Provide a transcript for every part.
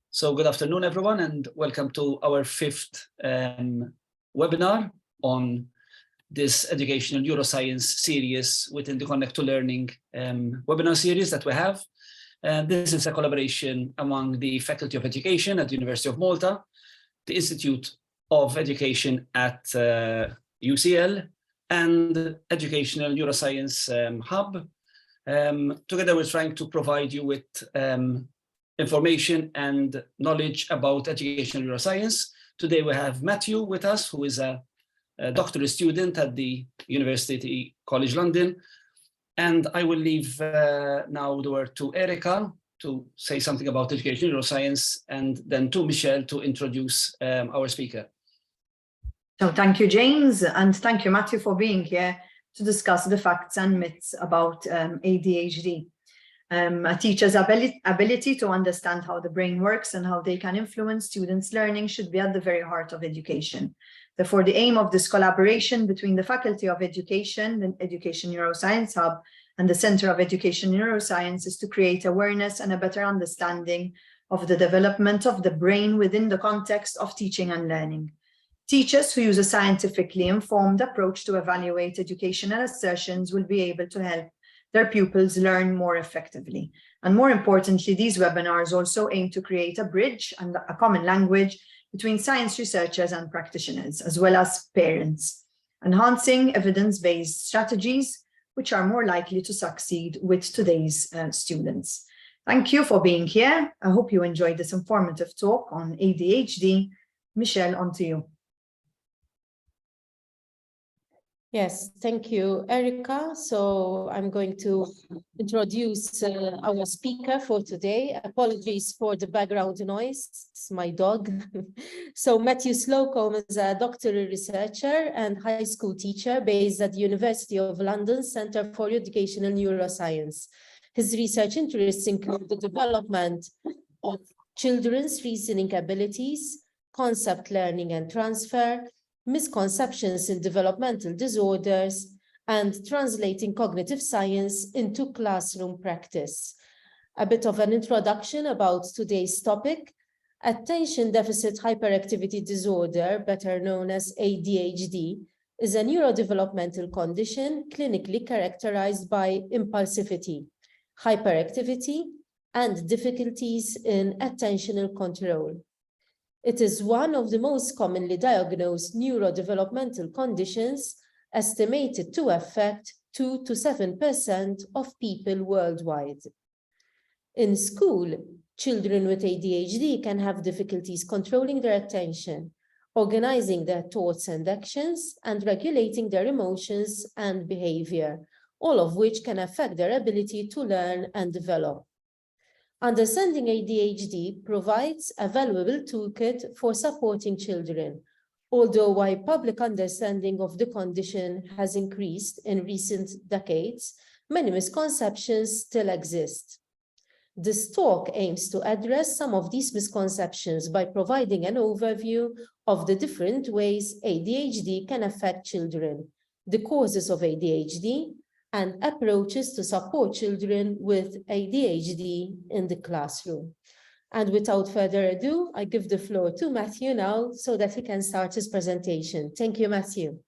So good afternoon, everyone, and welcome to our fifth webinar on this educational neuroscience series within the Connect to Learning webinar series that we have. This is a collaboration among the Faculty of Education at the University of Malta, the Institute of Education at UCL, and Educational Neuroscience Hub. Together, we're trying to provide you with information and knowledge about educational neuroscience. Today, we have Matthew with us, who is a doctoral student at the University College London. And I will leave now the word to Erica to say something about educational neuroscience, and then to Michelle to introduce our speaker. So thank you, James, and thank you, Matthew, for being here to discuss the facts and myths about ADHD. A teacher's ability to understand how the brain works and how they can influence students' learning should be at the very heart of education. Therefore, the aim of this collaboration between the Faculty of Education, the Education Neuroscience Hub, and the Center of Education Neuroscience is to create awareness and a better understanding of the development of the brain within the context of teaching and learning. Teachers who use a scientifically informed approach to evaluate educational assertions will be able to help their pupils learn more effectively. And more importantly, these webinars also aim to create a bridge and a common language between science researchers and practitioners, as well as parents, enhancing evidence-based strategies which are more likely to succeed with today's students. Thank you for being here. I hope you enjoyed this informative talk on ADHD. Michelle, on to you. Yes, thank you, Erica. So I'm going to introduce our speaker for today. Apologies for the background noise, it's my dog. So Matthew Slocum is a doctoral researcher and high school teacher based at the University of London Centre for Educational Neuroscience. His research interests include the development of children's reasoning abilities, concept learning and transfer, misconceptions in developmental disorders, and translating cognitive science into classroom practice. A bit of an introduction about today's topic. Attention Deficit Hyperactivity Disorder, better known as ADHD, is a neurodevelopmental condition clinically characterized by impulsivity, hyperactivity, and difficulties in attentional control. It is one of the most commonly diagnosed neurodevelopmental conditions, estimated to affect 2 to 7% of people worldwide. In school, children with ADHD can have difficulties controlling their attention, organizing their thoughts and actions, and regulating their emotions and behavior, all of which can affect their ability to learn and develop. Understanding ADHD provides a valuable toolkit for supporting children, although while public understanding of the condition has increased in recent decades, many misconceptions still exist. This talk aims to address some of these misconceptions by providing an overview of the different ways ADHD can affect children, the causes of ADHD, and approaches to support children with ADHD in the classroom. And without further ado, I give the floor to Matthew now so that he can start his presentation. Thank you, Matthew.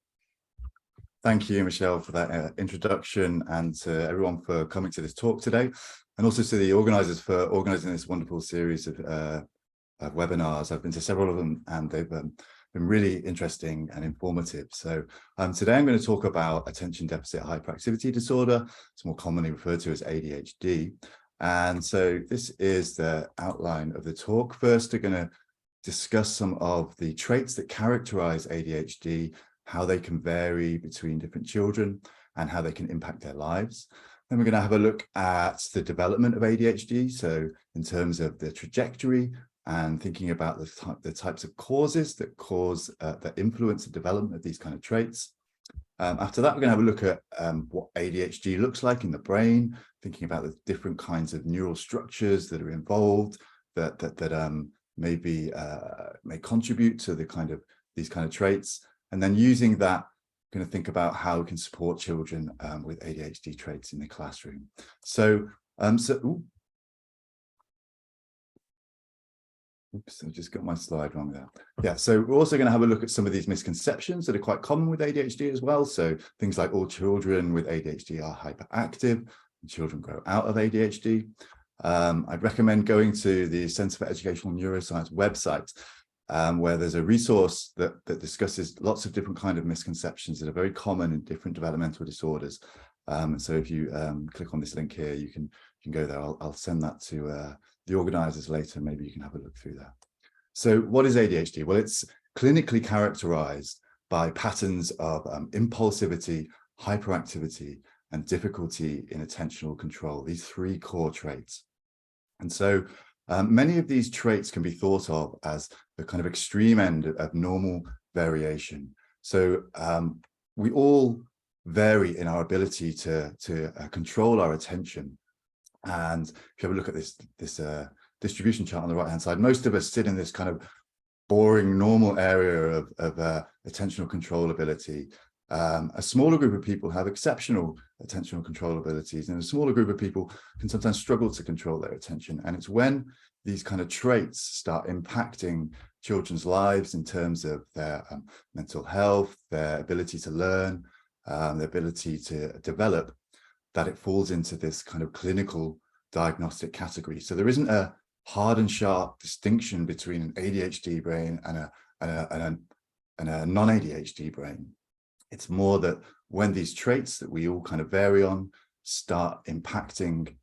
Thank you, Michelle, for that introduction, and to everyone for coming to this talk today, and also to the organizers for organizing this wonderful series of webinars. I've been to several of them, and they've been really interesting and informative. So today I'm going to talk about attention deficit hyperactivity disorder. It's more commonly referred to as ADHD. And so this is the outline of the talk. First, we're going to discuss some of the traits that characterize ADHD, how they can vary between different children, and how they can impact their lives. Then we're going to have a look at the development of ADHD. So in terms of the trajectory, and thinking about the types of causes that influence the development of these kind of traits. After that, we're going to have a look at what ADHD looks like in the brain, thinking about the different kinds of neural structures that are involved that may contribute to these kind of traits, and then using that, we're going to think about how we can support children with ADHD traits in the classroom. Oops, I just got my slide wrong there. Yeah, so we're also going to have a look at some of these misconceptions that are quite common with ADHD as well. So things like all children with ADHD are hyperactive, and children grow out of ADHD. I'd recommend going to the Centre for Educational Neuroscience website, where there's a resource that discusses lots of different kind of misconceptions that are very common in different developmental disorders. So if you click on this link here, you can go there. I'll send that to the organisers later. Maybe you can have a look through that. So what is ADHD? Well, it's clinically characterised by patterns of impulsivity, hyperactivity, and difficulty in attentional control, these 3 core traits. And so many of these traits can be thought of as the kind of extreme end of normal variation. So we all vary in our ability to control our attention. And if you have a look at this distribution chart on the right hand side, most of us sit in this kind of boring normal area of attentional control ability. A smaller group of people have exceptional attentional control abilities, and a smaller group of people can sometimes struggle to control their attention. And it's when these kind of traits start impacting children's lives in terms of their mental health, their ability to learn, their ability to develop, that it falls into this kind of clinical diagnostic category. So there isn't a hard and sharp distinction between an ADHD brain and a non-ADHD brain. It's more that when these traits that we all kind of vary on start impacting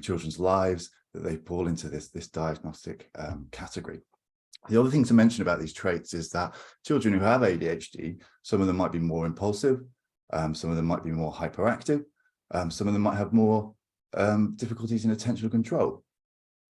children's lives, that they fall into this diagnostic category. The other thing to mention about these traits is that children who have ADHD, some of them might be more impulsive, some of them might be more hyperactive, some of them might have more difficulties in attentional control.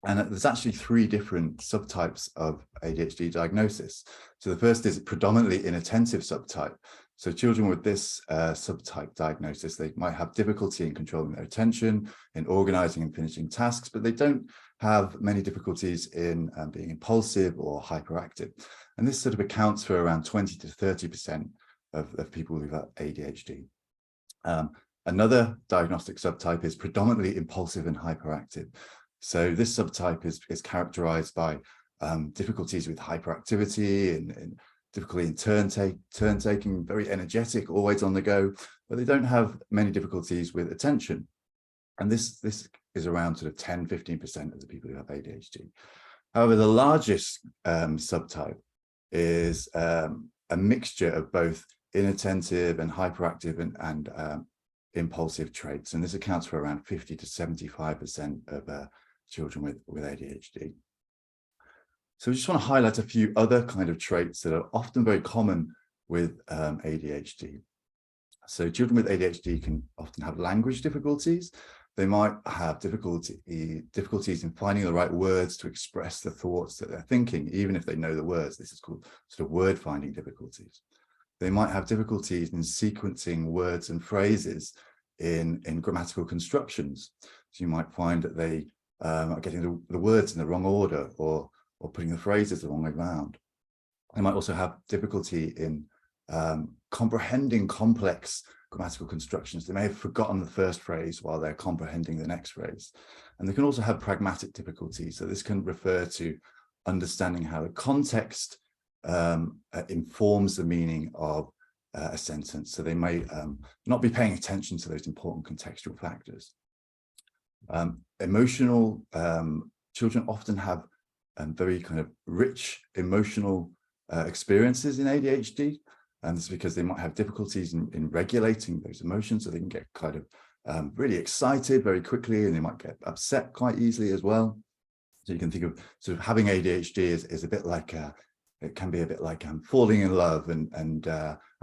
And there's actually 3 different subtypes of ADHD diagnosis. So the first is predominantly inattentive subtype. So children with this subtype diagnosis, they might have difficulty in controlling their attention, in organising and finishing tasks, but they don't have many difficulties in being impulsive or hyperactive. And this sort of accounts for around 20 to 30% of people who have ADHD. Another diagnostic subtype is predominantly impulsive and hyperactive. So this subtype is characterized by difficulties with hyperactivity and difficulty in turn taking, very energetic, always on the go, but they don't have many difficulties with attention. And this is around sort of 10–15% of the people who have ADHD. However, the largest subtype is a mixture of both inattentive and hyperactive and impulsive traits. And this accounts for around 50 to 75% of children with ADHD. So I just want to highlight a few other kind of traits that are often very common with ADHD. So children with ADHD can often have language difficulties. They might have difficulties in finding the right words to express the thoughts that they're thinking, even if they know the words. This is called sort of word finding difficulties. They might have difficulties in sequencing words and phrases in grammatical constructions. So you might find that they are getting the words in the wrong order or putting the phrases the wrong way around. They might also have difficulty in comprehending complex grammatical constructions. They may have forgotten the first phrase while they're comprehending the next phrase. And they can also have pragmatic difficulties. So this can refer to understanding how a context informs the meaning of a sentence. So they may not be paying attention to those important contextual factors. Emotional children often have very kind of rich emotional experiences in ADHD. And this is because they might have difficulties in regulating those emotions. So they can get kind of really excited very quickly, and they might get upset quite easily as well. So you can think of sort of having ADHD is a bit like, it can be a bit like falling in love and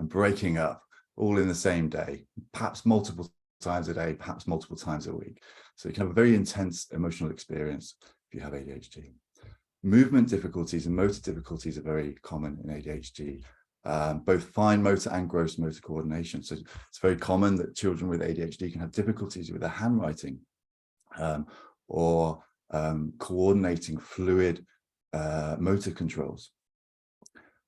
breaking up all in the same day, perhaps multiple times a day, perhaps multiple times a week. So you can have a very intense emotional experience if you have ADHD. Movement difficulties and motor difficulties are very common in ADHD, both fine motor and gross motor coordination. So it's very common that children with ADHD can have difficulties with their handwriting or coordinating fluid motor controls.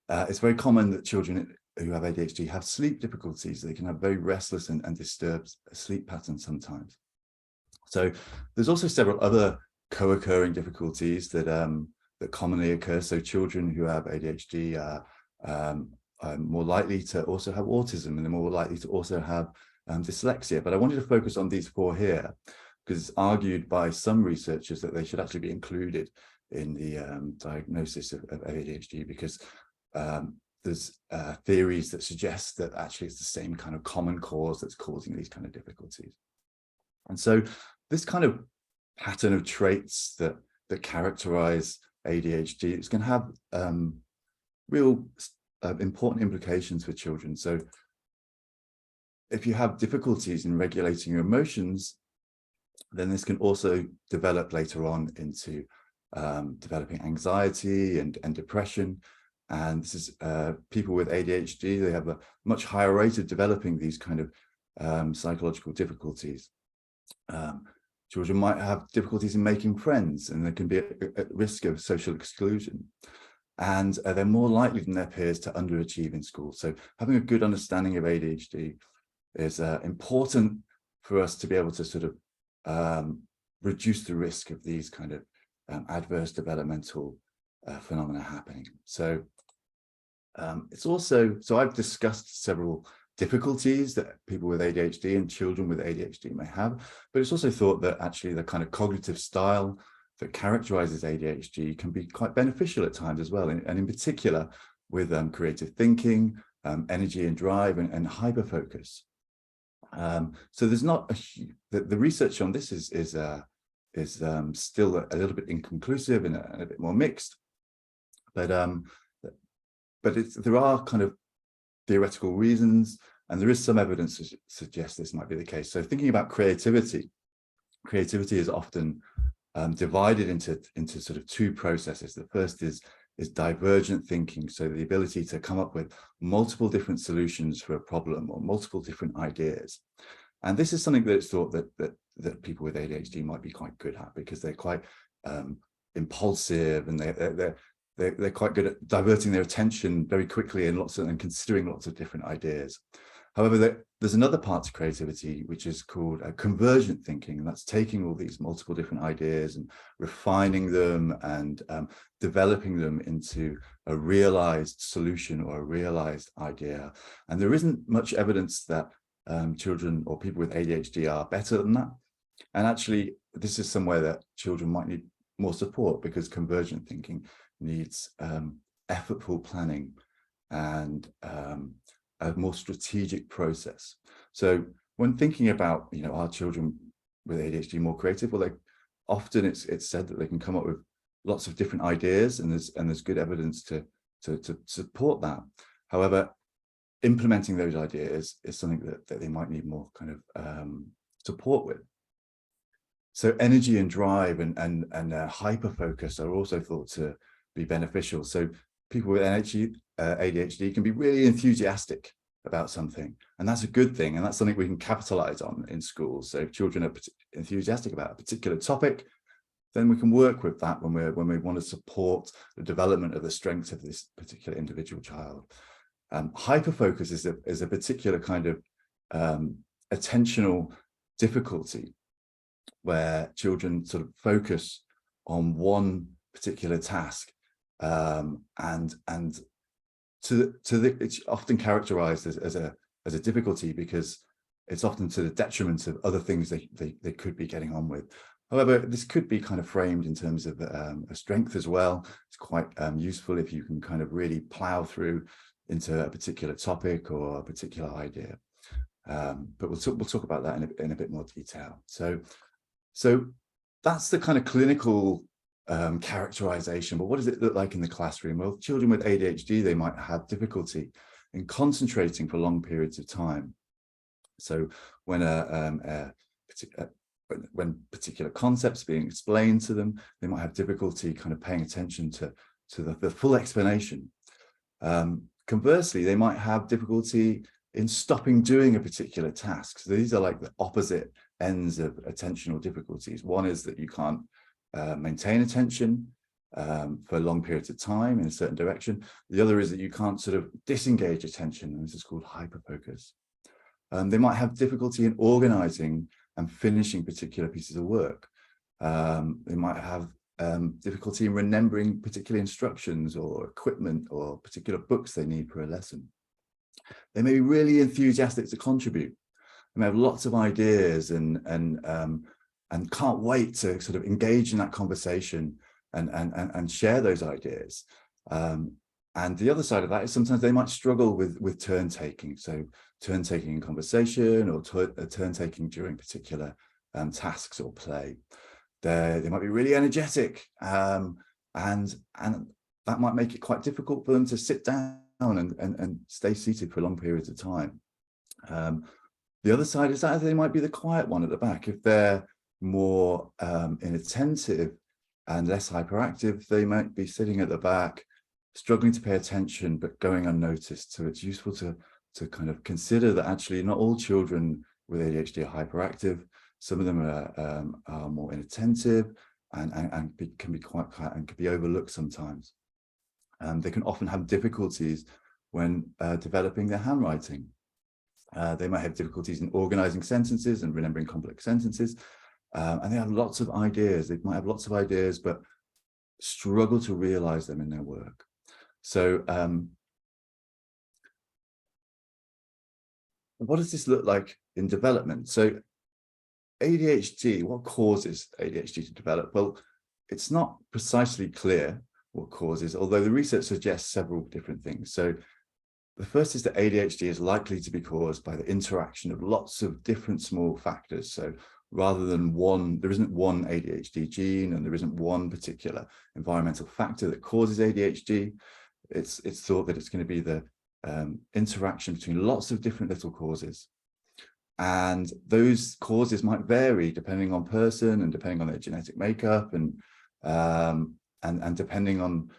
It's very common that children who have ADHD have sleep difficulties. They can have very restless and disturbed sleep patterns sometimes. So there's also several other co-occurring difficulties that that commonly occur. So children who have ADHD are more likely to also have autism, and they're more likely to also have dyslexia. But I wanted to focus on these 4 here, because it's argued by some researchers that they should actually be included in the diagnosis of ADHD, because there's theories that suggest that actually it's the same kind of common cause that's causing these kind of difficulties. And so this kind of pattern of traits that characterize ADHD, it's going to have real important implications for children. So if you have difficulties in regulating your emotions, then this can also develop later on into developing anxiety and depression. And this is people with ADHD, they have a much higher rate of developing these kind of psychological difficulties. Children might have difficulties in making friends, and they can be at risk of social exclusion. And they're more likely than their peers to underachieve in school. So having a good understanding of ADHD is important for us to be able to sort of reduce the risk of these kind of adverse developmental phenomena happening. So it's also, so I've discussed several difficulties that people with ADHD and children with ADHD may have, but it's also thought that actually the kind of cognitive style that characterizes ADHD can be quite beneficial at times as well, and in particular with creative thinking, energy and drive, and hyperfocus. So there's not the research on this is still a little bit inconclusive and a bit more mixed, but there are kind of theoretical reasons, and there is some evidence to suggest this might be the case. So thinking about creativity is often divided into sort of 2 processes. The first is divergent thinking, so the ability to come up with multiple different solutions for a problem or multiple different ideas. And this is something that it's thought that people with ADHD might be quite good at, because they're quite impulsive, and they're quite good at diverting their attention very quickly and considering lots of different ideas. However, there's another part to creativity which is called convergent thinking, and that's taking all these multiple different ideas and refining them and developing them into a realized solution or a realized idea. And there isn't much evidence that children or people with ADHD are better than that. And actually, this is somewhere that children might need more support, because convergent thinking needs effortful planning and a more strategic process. So when thinking about, are children with ADHD more creative? Well, often it's said that they can come up with lots of different ideas, and there's good evidence to support that. However, implementing those ideas is something that they might need more kind of support with. So energy and drive and hyperfocus are also thought to be beneficial. So people with ADHD can be really enthusiastic about something, and that's a good thing, and that's something we can capitalize on in schools. So if children are enthusiastic about a particular topic, then we can work with that when we want to support the development of the strengths of this particular individual child. Hyperfocus is a particular kind of attentional difficulty, where children sort of focus on one particular task, and it's often characterized as a difficulty, because it's often to the detriment of other things they could be getting on with. However, this could be kind of framed in terms of a strength as well. It's quite useful if you can kind of really plow through into a particular topic or a particular idea. But we'll talk about that in a bit more detail. So that's the kind of clinical characterization. But what does it look like in the classroom? Well, children with ADHD, they might have difficulty in concentrating for long periods of time. So when when particular concepts are being explained to them, they might have difficulty kind of paying attention to the full explanation. Conversely, they might have difficulty in stopping doing a particular task. So these are like the opposite ends of attentional difficulties. One is that you can't maintain attention for long periods of time in a certain direction. The other is that you can't sort of disengage attention, and this is called hyperfocus. They might have difficulty in organizing and finishing particular pieces of work. They might have difficulty in remembering particular instructions or equipment or particular books they need for a lesson. They may be really enthusiastic to contribute. They may have lots of ideas and can't wait to sort of engage in that conversation and share those ideas. And the other side of that is sometimes they might struggle with turn taking. So turn taking in conversation or turn taking during particular tasks or play. They might be really energetic, and that might make it quite difficult for them to sit down and stay seated for long periods of time. The other side is that they might be the quiet one at the back. If they're more inattentive and less hyperactive, they might be sitting at the back, struggling to pay attention, but going unnoticed. So it's useful to kind of consider that actually not all children with ADHD are hyperactive. Some of them are more inattentive and can be quite and can be overlooked sometimes. They can often have difficulties when developing their handwriting. They might have difficulties in organising sentences and remembering complex sentences. And they have lots of ideas. They might have lots of ideas, but struggle to realise them in their work. So what does this look like in development? So ADHD, what causes ADHD to develop? Well, it's not precisely clear what causes, although the research suggests several different things. So the first is that ADHD is likely to be caused by the interaction of lots of different small factors. So rather than one, there isn't one ADHD gene and there isn't one particular environmental factor that causes ADHD. It's thought that it's going to be the interaction between lots of different little causes. And those causes might vary depending on person and depending on their genetic makeup and depending on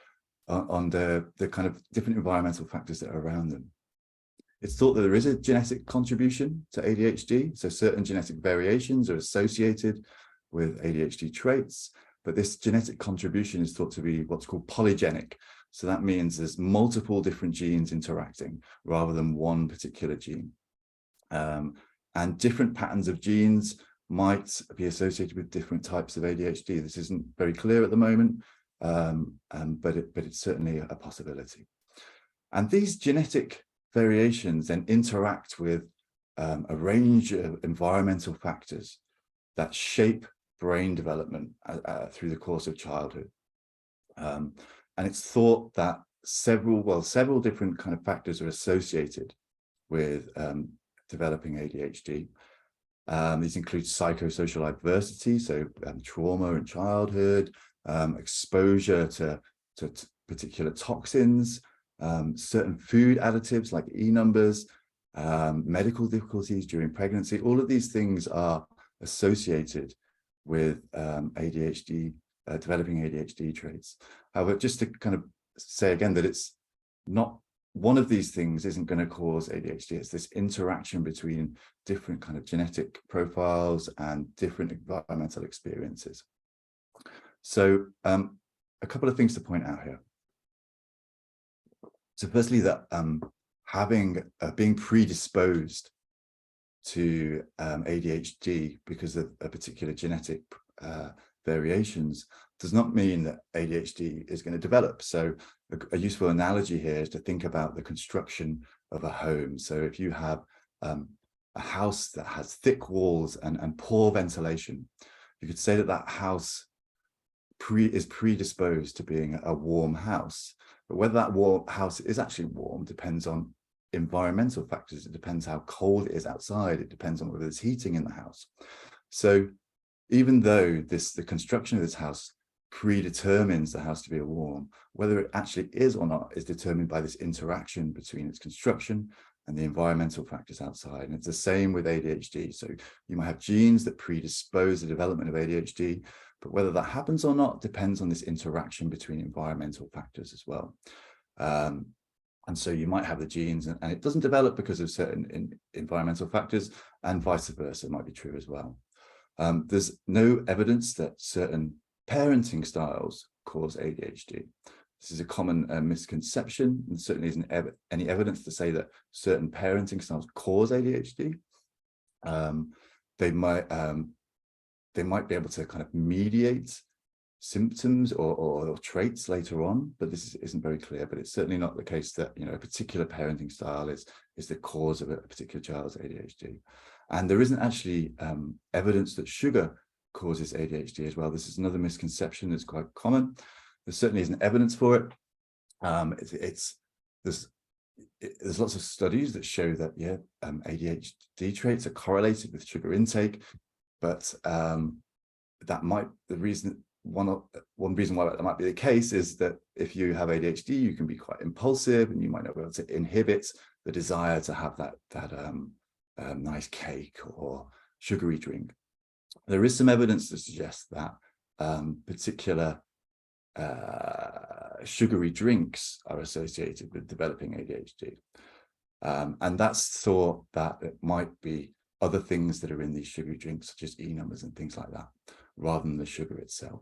the kind of different environmental factors that are around them. It's thought that there is a genetic contribution to ADHD. So certain genetic variations are associated with ADHD traits, but this genetic contribution is thought to be what's called polygenic. So that means there's multiple different genes interacting rather than one particular gene. And different patterns of genes might be associated with different types of ADHD. This isn't very clear at the moment, but it's certainly a possibility. And these genetic variations then interact with a range of environmental factors that shape brain development through the course of childhood. And it's thought that several different kind of factors are associated with developing ADHD. These include psychosocial adversity, so trauma in childhood, exposure to particular toxins, certain food additives like E numbers, medical difficulties during pregnancy. All of these things are associated with ADHD, developing ADHD traits. However, just to kind of say again that it's not one of these things isn't going to cause ADHD. It's this interaction between different kind of genetic profiles and different environmental experiences. So a couple of things to point out here. So firstly, that being predisposed to ADHD because of a particular genetic variations does not mean that ADHD is going to develop. So a useful analogy here is to think about the construction of a home. So if you have a house that has thick walls and poor ventilation, you could say that that house is predisposed to being a warm house. But whether that house is actually warm depends on environmental factors. It depends how cold it is outside. It depends on whether there's heating in the house. So even though the construction of this house predetermines the house to be warm, whether it actually is or not is determined by this interaction between its construction and the environmental factors outside. And it's the same with ADHD. So you might have genes that predispose the development of ADHD, but whether that happens or not depends on this interaction between environmental factors as well. And so you might have the genes and it doesn't develop because of certain environmental factors, and vice versa might be true as well. There's no evidence that certain parenting styles cause ADHD. This is a common misconception, and certainly isn't any evidence to say that certain parenting styles cause ADHD. They might be able to kind of mediate symptoms or traits later on, but this isn't very clear. But it's certainly not the case that, you know, a particular parenting style is the cause of a particular child's ADHD. And there isn't actually evidence that sugar causes ADHD as well. This is another misconception that's quite common. There certainly isn't evidence for it. There's lots of studies that show that, yeah, ADHD traits are correlated with sugar intake, but that might, one reason why that might be the case is that if you have ADHD, you can be quite impulsive, and you might not be able to inhibit the desire to have that nice cake or sugary drink. There is some evidence to suggest that particular sugary drinks are associated with developing ADHD. And that's thought that it might be other things that are in these sugary drinks, such as E numbers and things like that, rather than the sugar itself.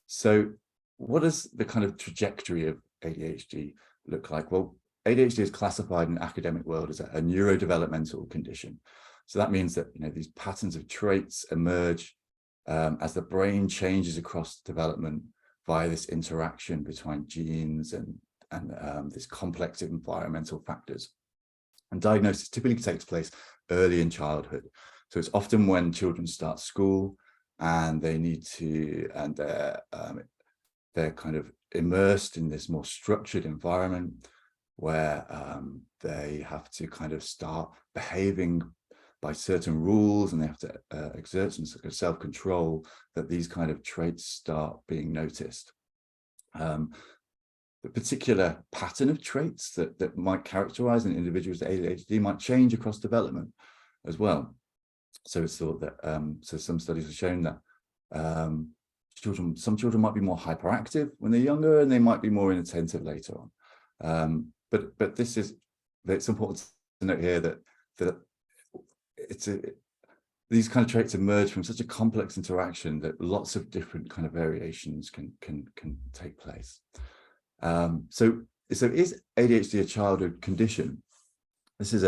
So what does the kind of trajectory of ADHD look like? Well, ADHD is classified in the academic world as a neurodevelopmental condition. So that means that, you know, these patterns of traits emerge as the brain changes across development via this interaction between genes and this complex environmental factors. And diagnosis typically takes place early in childhood. So it's often when children start school and they need to, and they're kind of immersed in this more structured environment where they have to kind of start behaving by certain rules, and they have to exert some sort of self-control, that these kind of traits start being noticed. The particular pattern of traits that might characterize an individual's ADHD might change across development as well. So it's thought that, so some studies have shown that some children might be more hyperactive when they're younger, and they might be more inattentive later on. But it's important to note here that these kind of traits emerge from such a complex interaction that lots of different kind of variations can take place. So is ADHD a childhood condition? This is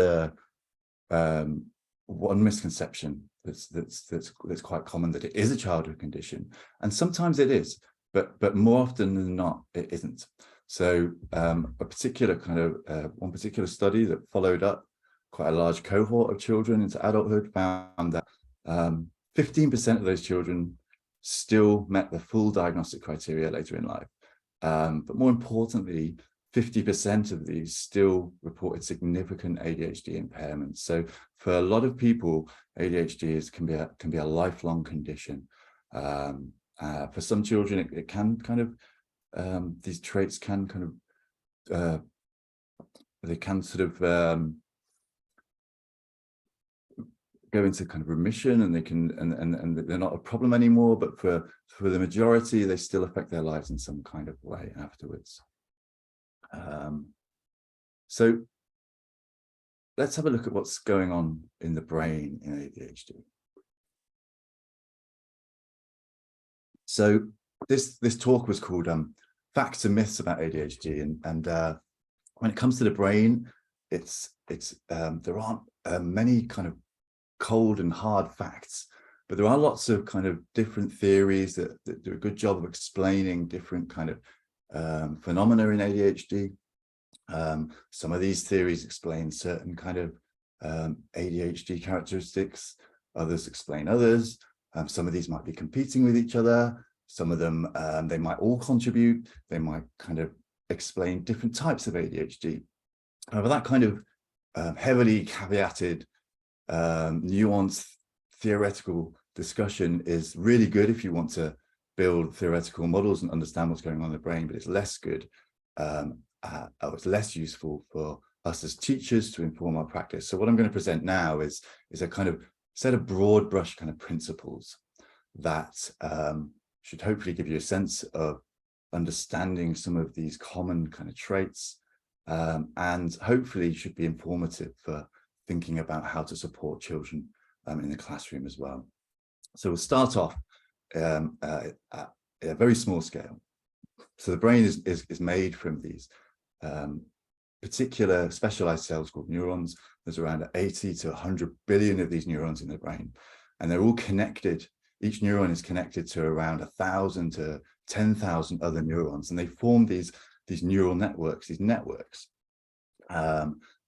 one misconception that's quite common, that it is a childhood condition, and sometimes it is, but more often than not it isn't. So one particular study that followed up quite a large cohort of children into adulthood found that 15% of those children still met the full diagnostic criteria later in life. But more importantly, 50% of these still reported significant ADHD impairments. So for a lot of people, ADHD can be a lifelong condition. For some children, it can kind of, these traits can kind of, they can sort of go into kind of remission, and they can, and they're not a problem anymore. But for the majority, they still affect their lives in some kind of way afterwards. So let's have a look at what's going on in the brain in ADHD. So this talk was called Facts and Myths about ADHD, and when it comes to the brain, there aren't many kind of cold and hard facts, but there are lots of kind of different theories that do a good job of explaining different kind of phenomena in ADHD. Some of these theories explain certain kind of ADHD characteristics, others explain others. Some of these might be competing with each other. Some of them, they might all contribute. They might kind of explain different types of ADHD. However, that kind of heavily caveated, nuanced theoretical discussion is really good if you want to build theoretical models and understand what's going on in the brain, but it's less good, it's less useful for us as teachers to inform our practice. So what I'm going to present now is a kind of set of broad brush kind of principles that should hopefully give you a sense of understanding some of these common kind of traits, and hopefully should be informative for thinking about how to support children in the classroom as well. So we'll start off at a very small scale. So the brain is made from these particular specialized cells called neurons. There's around 80 to 100 billion of these neurons in the brain, and they're all connected each neuron is connected to around 1,000 to 10,000 other neurons, and they form these neural networks,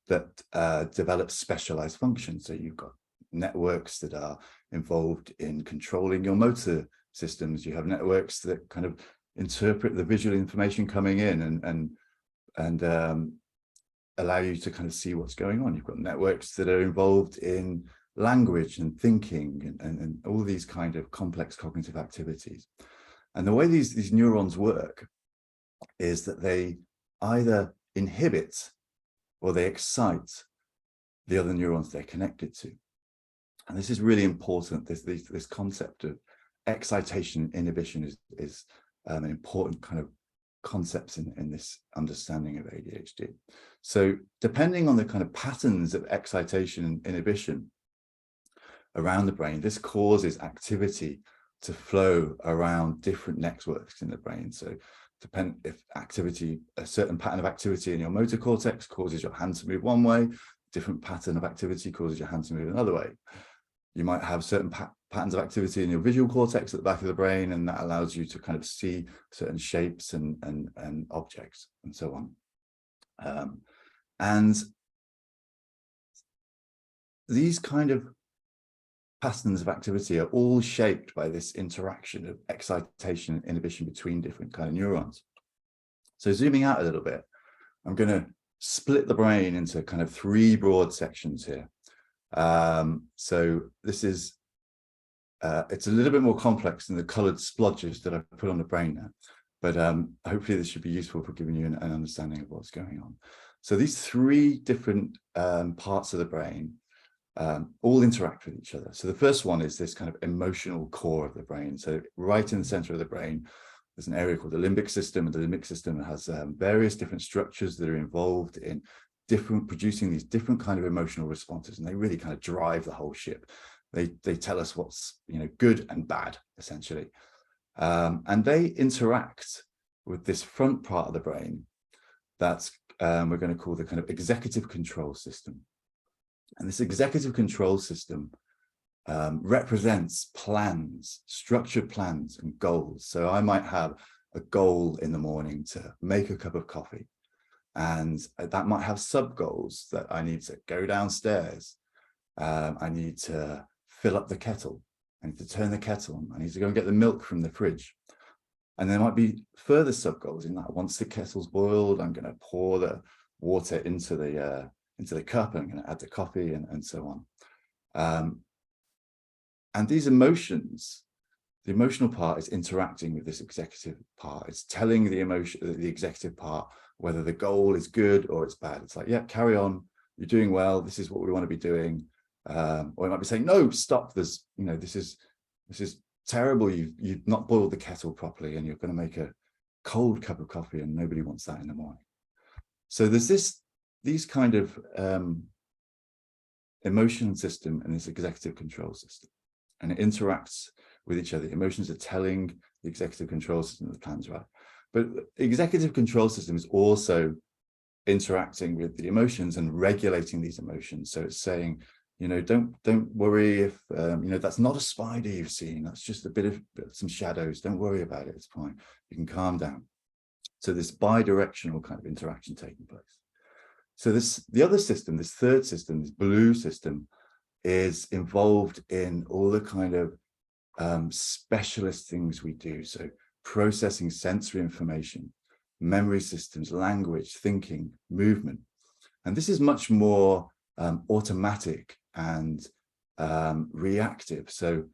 that develop specialized functions. So you've got networks that are involved in controlling your motor systems. You have networks that kind of interpret the visual information coming in and allow you to kind of see what's going on. You've got networks that are involved in language and thinking and all these kind of complex cognitive activities. And the way these neurons work is that they either inhibit or they excite the other neurons they're connected to. And this is really important. This concept of excitation inhibition is an important kind of concepts in this understanding of ADHD. So depending on the kind of patterns of excitation and inhibition around the brain, this causes activity to flow around different networks in the brain. So depend if a certain pattern of activity in your motor cortex causes your hand to move one way, different pattern of activity causes your hand to move another way. You might have certain patterns of activity in your visual cortex at the back of the brain, and that allows you to kind of see certain shapes and objects and so on. And these kind of patterns of activity are all shaped by this interaction of excitation and inhibition between different kind of neurons. So zooming out a little bit, I'm going to split the brain into kind of 3 broad sections here. So this is, it's a little bit more complex than the colored splodges that I've put on the brain now, but hopefully this should be useful for giving you an understanding of what's going on. So these 3 different parts of the brain all interact with each other. So the first one is this kind of emotional core of the brain. So right in the center of the brain, there's an area called the limbic system, and the limbic system has various different structures that are involved in producing these different kind of emotional responses, and they really kind of drive the whole ship. They tell us what's good and bad, essentially, and they interact with this front part of the brain that's we're going to call the kind of executive control system. And this executive control system represents plans, structured plans and goals. So I might have a goal in the morning to make a cup of coffee, and that might have sub goals that I need to go downstairs. I need to fill up the kettle. I need to turn the kettle on. I need to go and get the milk from the fridge. And there might be further sub goals in that. Once the kettle's boiled, I'm going to pour the water into the cup, and I'm going to add the coffee, and so on. And these emotions, the emotional part is interacting with this executive part. It's telling the executive part whether the goal is good or it's bad. It's like, yeah, carry on. You're doing well. This is what we want to be doing. Or it might be saying, no, stop. This is terrible. You've not boiled the kettle properly, and you're going to make a cold cup of coffee, and nobody wants that in the morning. So there's these kind of emotion system and this executive control system, and it interacts with each other. Emotions are telling the executive control system the plan's right, but the executive control system is also interacting with the emotions and regulating these emotions. So it's saying, don't worry if that's not a spider you've seen, that's just a bit of some shadows, don't worry about it, it's fine, you can calm down. So this bi-directional kind of interaction taking place. So the other system, this third system, this blue system, is involved in all the kind of specialist things we do. So processing sensory information, memory systems, language, thinking, movement. And this is much more automatic and reactive. So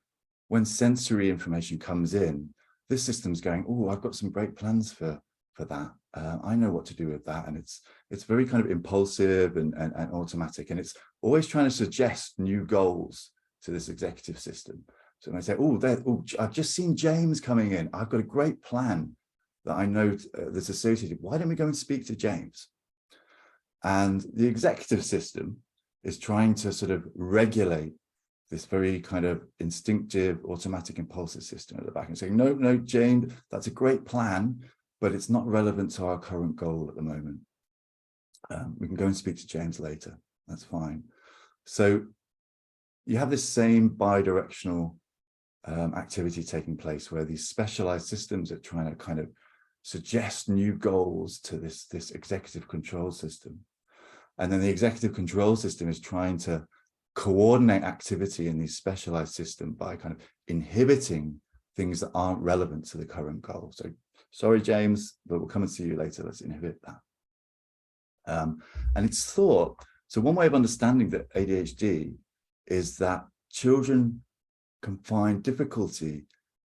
when sensory information comes in, this system's going, oh, I've got some great plans for that. I know what to do with that. And it's very kind of impulsive and automatic. And it's always trying to suggest new goals to this executive system. So when I say, I've just seen James coming in. I've got a great plan that I know that's associated. Why don't we go and speak to James? And the executive system is trying to sort of regulate this very kind of instinctive, automatic, impulsive system at the back and saying, no, James, that's a great plan, but it's not relevant to our current goal at the moment. We can go and speak to James later. That's fine. So you have this same bi-directional activity taking place, where these specialized systems are trying to kind of suggest new goals to this executive control system. And then the executive control system is trying to coordinate activity in these specialized systems by kind of inhibiting things that aren't relevant to the current goal. So sorry, James, but we'll come and see you later. Let's inhibit that. And it's thought, so one way of understanding that ADHD is that children can find difficulty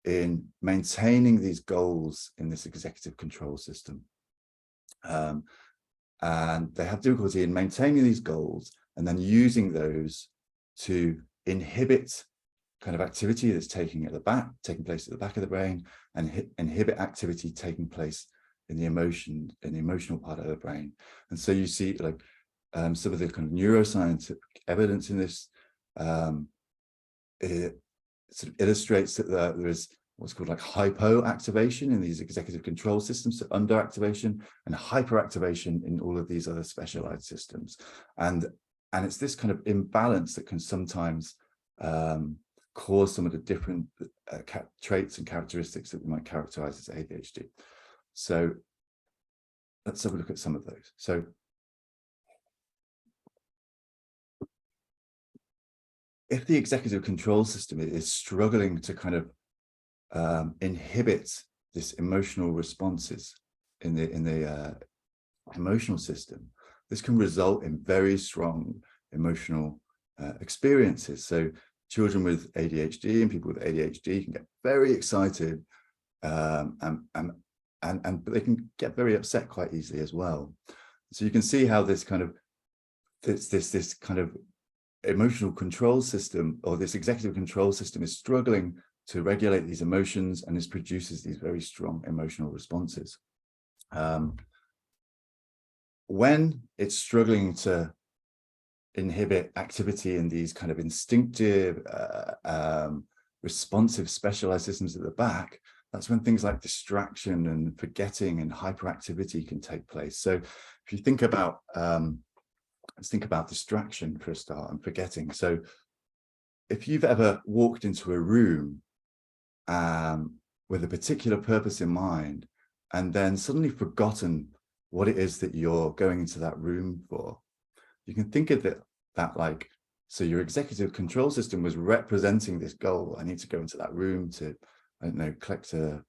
in maintaining these goals in this executive control system. And they have difficulty in maintaining these goals and then using those to inhibit kind of activity that's taking place at the back of the brain, and inhibit activity taking place in the emotional part of the brain. And so you see like some of the kind of neuroscientific evidence in this. It sort of illustrates that there is what's called like hypoactivation in these executive control systems, so underactivation, and hyperactivation in all of these other specialized systems. And it's this kind of imbalance that can sometimes cause some of the different traits and characteristics that we might characterize as ADHD. So let's have a look at some of those. So if the executive control system is struggling to kind of inhibit this emotional responses in the emotional system, this can result in very strong emotional experiences. So children with ADHD and people with ADHD can get very excited, and they can get very upset quite easily as well. So you can see how this kind of this kind of emotional control system, or this executive control system, is struggling to regulate these emotions, and this produces these very strong emotional responses. When it's struggling to inhibit activity in these kind of instinctive, responsive, specialized systems at the back, that's when things like distraction and forgetting and hyperactivity can take place. So if you think about, let's think about distraction for a start, and forgetting. So if you've ever walked into a room with a particular purpose in mind, and then suddenly forgotten what it is that you're going into that room for, you can think of that like, so your executive control system was representing this goal. I need to go into that room to, I don't know, collect a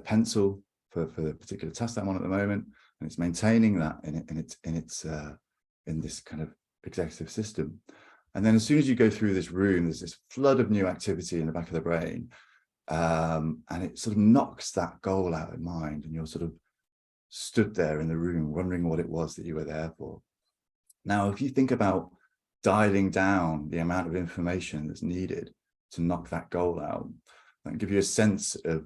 pencil for the particular task I'm on at the moment, and it's maintaining that in this kind of executive system. And then as soon as you go through this room, there's this flood of new activity in the back of the brain, and it sort of knocks that goal out of mind, and you're sort of stood there in the room wondering what it was that you were there for. Now, if you think about dialing down the amount of information that's needed to knock that goal out, that can give you a sense of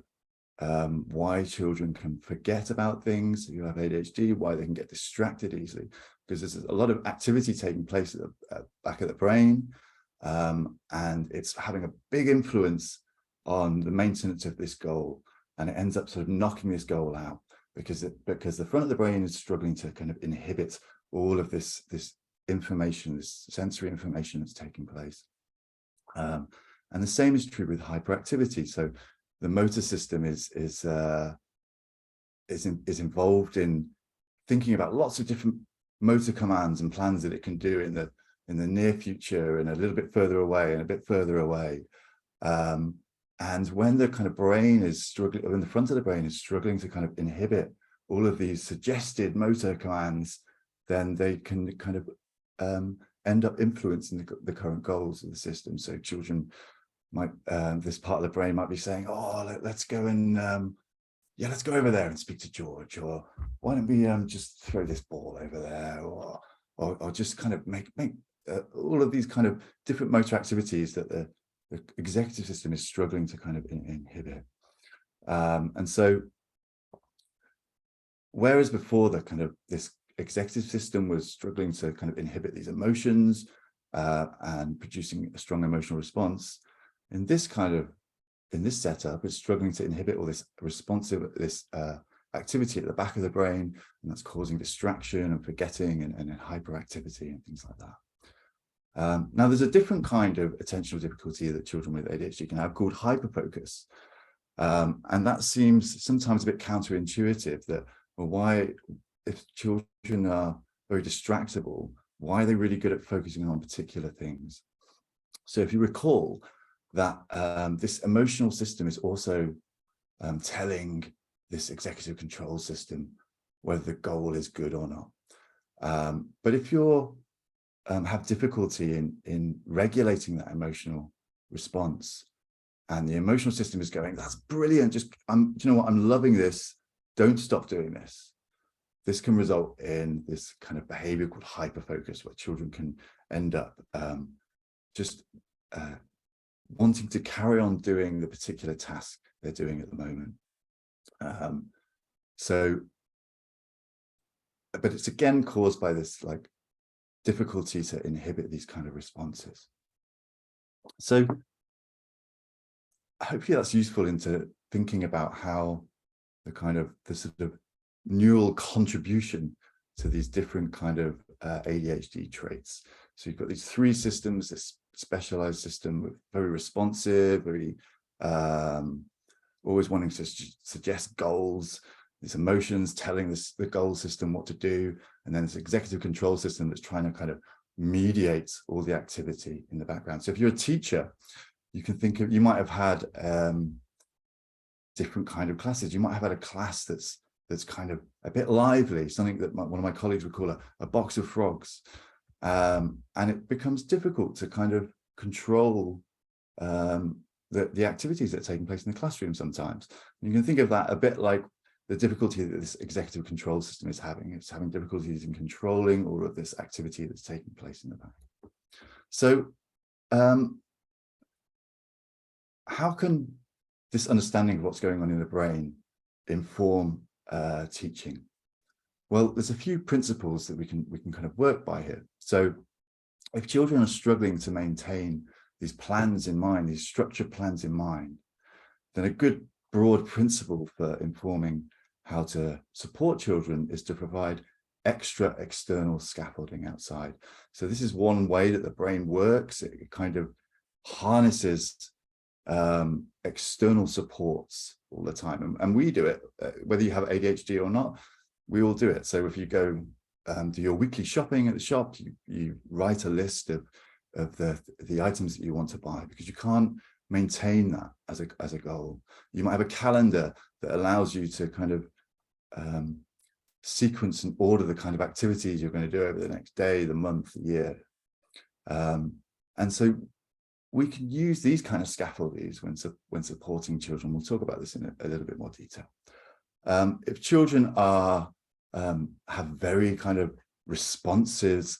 why children can forget about things who have ADHD, why they can get distracted easily, because there's a lot of activity taking place at the back of the brain, and it's having a big influence on the maintenance of this goal, and it ends up sort of knocking this goal out because the front of the brain is struggling to kind of inhibit all of this information, this sensory information that's taking place. And the same is true with hyperactivity. So the motor system is involved in thinking about lots of different motor commands and plans that it can do in the near future, and a little bit further away and a bit further away. And when the kind of brain is struggling, when the front of the brain is struggling to kind of inhibit all of these suggested motor commands, then they can kind of end up influencing the current goals of the system. So children might, this part of the brain might be saying, oh, let's go and, yeah, let's go over there and speak to George, or why don't we just throw this ball over there, or just kind of make all of these kind of different motor activities that the executive system is struggling to kind of inhibit. And so, whereas before the kind of this executive system was struggling to kind of inhibit these emotions and producing a strong emotional response, in this setup, it's struggling to inhibit all this activity at the back of the brain, and that's causing distraction and forgetting and hyperactivity and things like that. Now, there's a different kind of attentional difficulty that children with ADHD can have called hyperfocus. And that seems sometimes a bit counterintuitive, that, well, why, if children are very distractible, why are they really good at focusing on particular things? So if you recall that this emotional system is also telling this executive control system whether the goal is good or not. But if you're have difficulty in regulating that emotional response, and the emotional system is going, that's brilliant, just do you know what, I'm loving this, don't stop doing this. This can result in this kind of behavior called hyperfocus, where children can end up just wanting to carry on doing the particular task they're doing at the moment. But it's again caused by this like difficulty to inhibit these kind of responses. So hopefully that's useful into thinking about how the sort of neural contribution to these different kind of ADHD traits. So you've got these three systems, this specialized system with very responsive, very always wanting to suggest goals, these emotions telling the goal system what to do, and then this executive control system that's trying to kind of mediate all the activity in the background. So if you're a teacher, you can think of, you might have had different kind of classes. You might have had a class that's kind of a bit lively, something that one of my colleagues would call a box of frogs. And it becomes difficult to kind of control the activities that are taking place in the classroom sometimes. And you can think of that a bit like the difficulty that this executive control system is having. It's having difficulties in controlling all of this activity that's taking place in the back. So how can this understanding of what's going on in the brain inform teaching? Well, there's a few principles that we can kind of work by here. So if children are struggling to maintain these plans in mind, these structured plans in mind, then a good broad principle for informing how to support children is to provide extra external scaffolding outside. So this is one way that the brain works. It kind of harnesses external supports all the time, and we do it whether you have ADHD or not. We all do it. So if you go do your weekly shopping at the shop, you write a list of the items that you want to buy, because you can't maintain that as a goal. You might have a calendar that allows you to kind of sequence and order the kind of activities you're going to do over the next day, the month, the year. And so we can use these kind of scaffoldings when supporting children. We'll talk about this in a little bit more detail. If children have very kind of responsive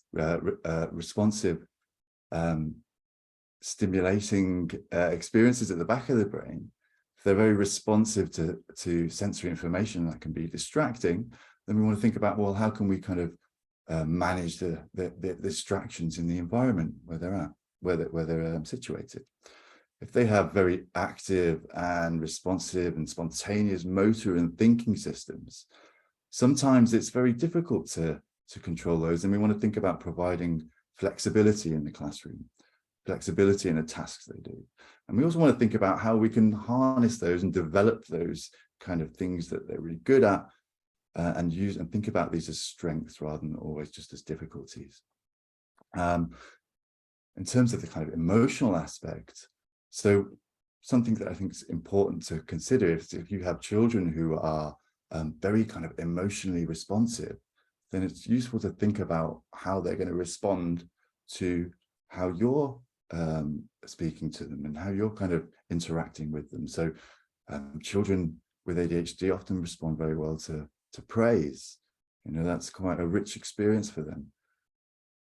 stimulating experiences at the back of the brain, if they're very responsive to sensory information that can be distracting, then we want to think about, well, how can we kind of manage the distractions in the environment where they're at, where they're situated. If they have very active and responsive and spontaneous motor and thinking systems, sometimes it's very difficult to control those, and we want to think about providing flexibility in the classroom, flexibility in the tasks they do. And we also want to think about how we can harness those and develop those kind of things that they're really good at, and use and think about these as strengths rather than always just as difficulties. In terms of the kind of emotional aspect, so something that I think is important to consider is if you have children who are very kind of emotionally responsive, then it's useful to think about how they're going to respond to how you're speaking to them and how you're kind of interacting with them. So children with ADHD often respond very well to praise. You know, that's quite a rich experience for them.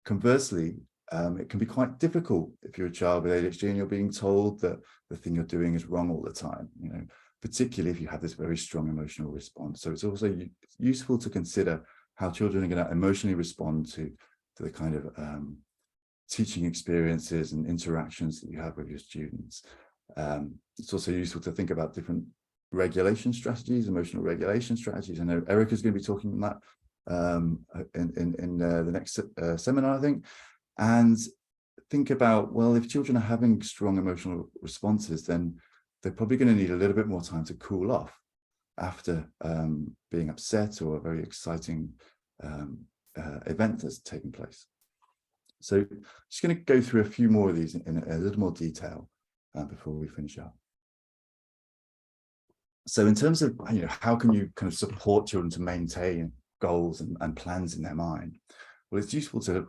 Conversely, it can be quite difficult if you're a child with ADHD and you're being told that the thing you're doing is wrong all the time, you know, particularly if you have this very strong emotional response. So it's also useful to consider how children are going to emotionally respond to the kind of teaching experiences and interactions that you have with your students. It's also useful to think about different regulation strategies, emotional regulation strategies. I know Erica's going to be talking about that in the next seminar, I think. And think about, well, if children are having strong emotional responses, then they're probably going to need a little bit more time to cool off after being upset or a very exciting event that's taken place. So just going to go through a few more of these in a little more detail before we finish up. So in terms of, how can you kind of support children to maintain goals and plans in their mind? Well,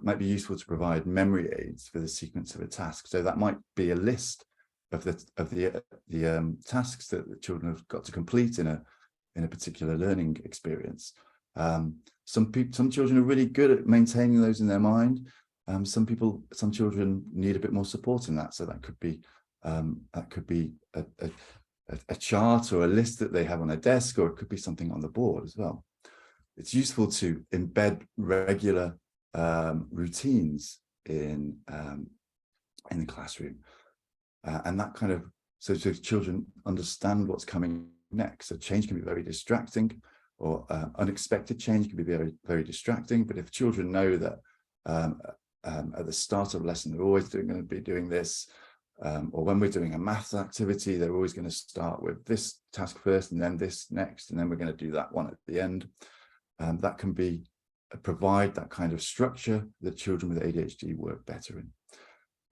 might be useful to provide memory aids for the sequence of a task. So that might be a list of the tasks that the children have got to complete in a particular learning experience. Some children are really good at maintaining those in their mind. Some children need a bit more support in that. So that could be a chart or a list that they have on their desk, or it could be something on the board as well. It's useful to embed regular routines in the classroom, and that kind of so children understand what's coming next. So change can be very distracting, or unexpected change can be very, very distracting. But if children know that at the start of a lesson they're always going to be doing this, or when we're doing a maths activity, they're always going to start with this task first and then this next, and then we're going to do that one at the end. That can provide that kind of structure that children with ADHD work better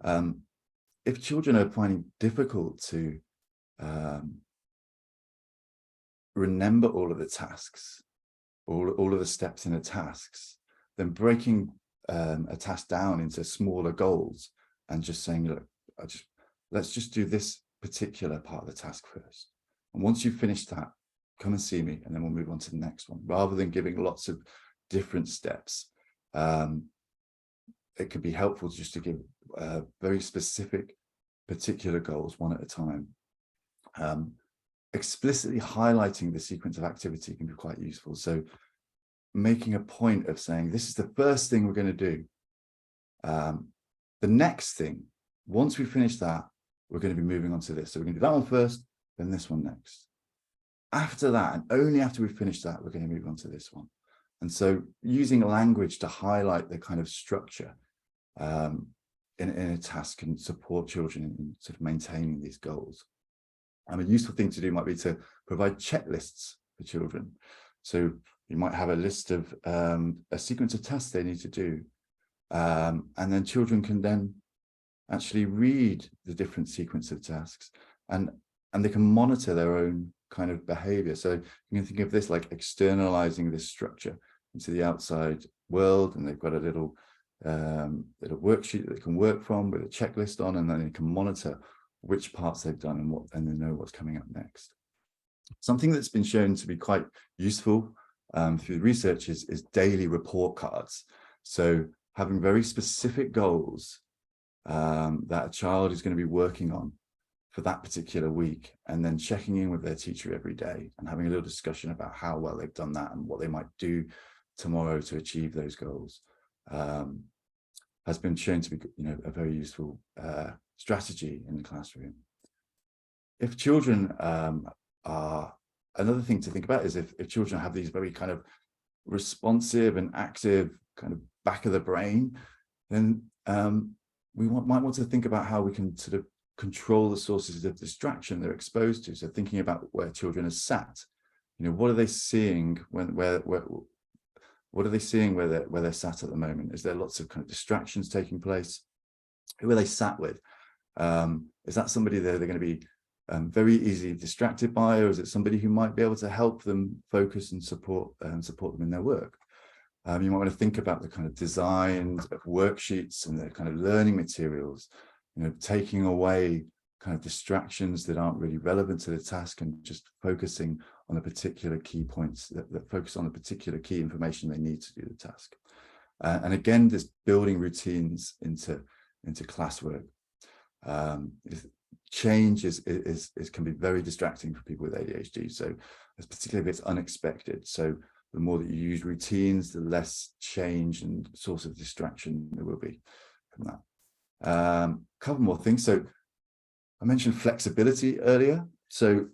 in. If children are finding difficult to remember all of the tasks, all of the steps in the tasks, then breaking a task down into smaller goals and just saying, look, let's just do this particular part of the task first. And once you've finished that, come and see me, and then we'll move on to the next one, rather than giving lots of different steps. It could be helpful just to give very specific, particular goals one at a time. Explicitly highlighting the sequence of activity can be quite useful. So making a point of saying, this is the first thing we're going to do. The next thing, once we finish that, we're going to be moving on to this. So we're going to do that one first, then this one next. After that, and only after we finish that, we're going to move on to this one. And so using language to highlight the kind of structure in a task can support children in sort of maintaining these goals. A useful thing to do might be to provide checklists for children. So you might have a list of a sequence of tasks they need to do. And then children can then actually read the different sequence of tasks, and they can monitor their own kind of behavior. So you can think of this like externalizing this structure into the outside world, and they've got a little worksheet that they can work from with a checklist on, and then they can monitor which parts they've done and they know what's coming up next. Something that's been shown to be quite useful through the research is daily report cards. So having very specific goals that a child is going to be working on for that particular week, and then checking in with their teacher every day and having a little discussion about how well they've done that and what they might do tomorrow to achieve those goals has been shown to be, a very useful strategy in the classroom. If children are, another thing to think about is if children have these very kind of responsive and active kind of back of the brain, then we might want to think about how we can sort of control the sources of distraction they're exposed to. So thinking about where children are sat, what are they seeing what are they seeing where they're sat at the moment? Is there lots of kind of distractions taking place? Who are they sat with? Is that somebody they're going to be very easily distracted by, or is it somebody who might be able to help them focus and support them in their work? You might want to think about the kind of design of worksheets and the kind of learning materials, taking away kind of distractions that aren't really relevant to the task and just focusing on the particular key points that focus on the particular key information they need to do the task. And again, this building routines into classwork. Change can be very distracting for people with ADHD. So particularly if it's unexpected. So the more that you use routines, the less change and source of distraction there will be from that. Couple more things. So I mentioned flexibility earlier. So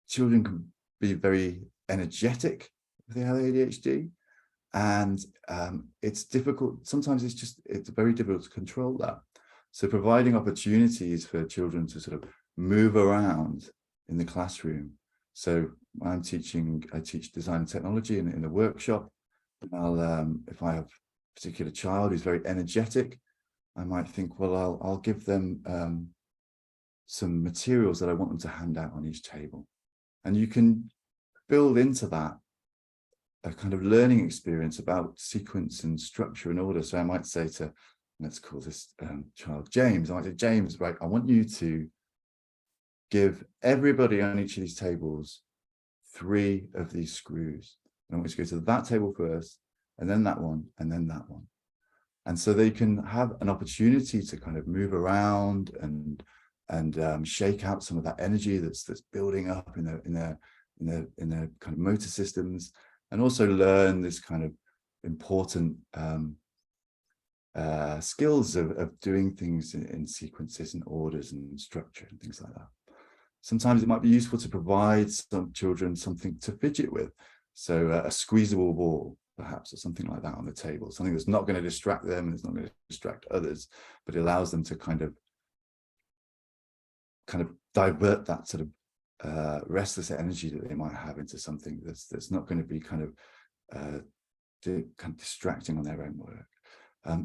children can be very energetic if they have ADHD. And it's difficult. Sometimes it's very difficult to control that. So providing opportunities for children to sort of move around in the classroom. So when I'm teaching, I teach design and technology in the workshop. If I have a particular child who's very energetic, I might think, well, I'll give them some materials that I want them to hand out on each table. And you can build into that a kind of learning experience about sequence and structure and order. So I might say to, let's call this child James, I might say, James, right, I want you to give everybody on each of these tables 3 of these screws. And I want you to go to that table first, and then that one, and then that one. And so they can have an opportunity to kind of move around and shake out some of that energy that's building up in their kind of motor systems, and also learn this kind of important skills of doing things in sequences and orders and structure and things like that. Sometimes it might be useful to provide some children something to fidget with. So a squeezable ball, perhaps, or something like that on the table, something that's not going to distract them and it's not going to distract others, but it allows them to kind of divert that sort of restless energy that they might have into something that's not going to be kind of distracting on their own work.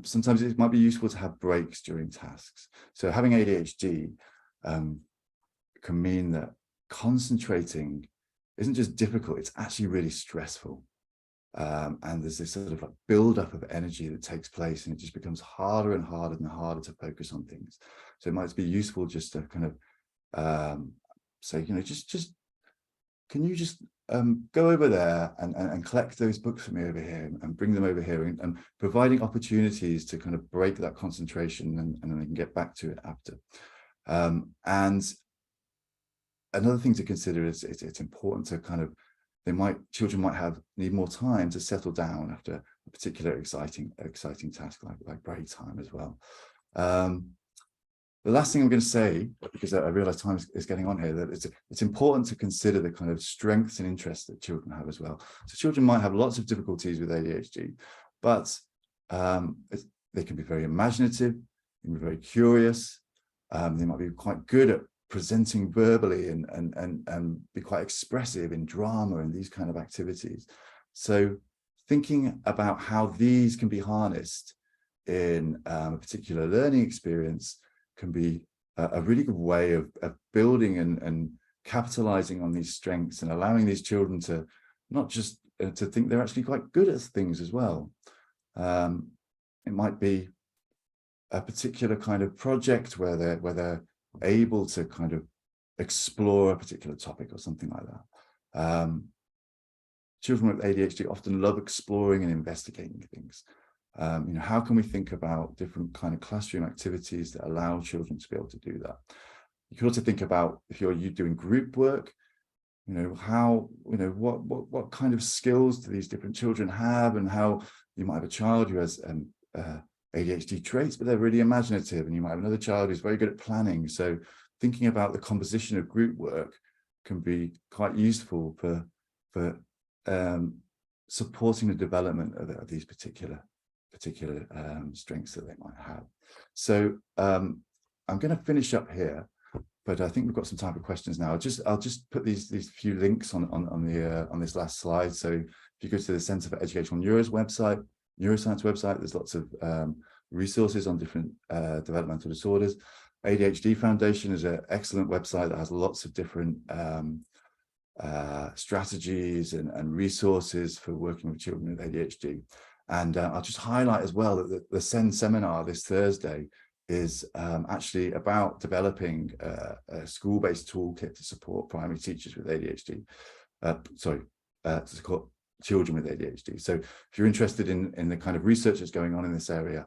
Sometimes it might be useful to have breaks during tasks. So having ADHD can mean that concentrating isn't just difficult, it's actually really stressful. And there's this sort of like build-up of energy that takes place, and it just becomes harder and harder and harder to focus on things. So it might be useful just to kind of say, you know, just can you just go over there and collect those books for me over here and bring them over here, and providing opportunities to kind of break that concentration, and then they can get back to it after. And another thing to consider is it's important to kind of, children might need more time to settle down after a particular exciting task like break time as well. The last thing I'm going to say, because I realize time is getting on here, that it's important to consider the kind of strengths and interests that children have as well. So children might have lots of difficulties with ADHD, but they can be very imaginative, they can be very curious, they might be quite good at presenting verbally and be quite expressive in drama and these kind of activities. So thinking about how these can be harnessed in a particular learning experience can be a really good way of building and capitalizing on these strengths, and allowing these children to not just to think they're actually quite good at things as well. It might be a particular kind of project where they're able to kind of explore a particular topic or something like that. Children with ADHD often love exploring and investigating things. You know, how can we think about different kind of classroom activities that allow children to be able to do that? You can also think about, if you're doing group work, you know, how, you know, what kind of skills do these different children have, and how you might have a child who has ADHD traits, but they're really imaginative, and you might have another child who's very good at planning. So thinking about the composition of group work can be quite useful for supporting the development of these particular strengths that they might have. So I'm going to finish up here, but I think we've got some time for questions now. I'll just put these few links on this last slide. So if you go to the Centre for Educational Neuroscience website, there's lots of resources on different developmental disorders. ADHD Foundation is an excellent website that has lots of different strategies and resources for working with children with ADHD. And I'll just highlight as well that the SEND seminar this Thursday is actually about developing a school-based toolkit to support primary teachers with ADHD. To support children with ADHD. So if you're interested in the kind of research that's going on in this area,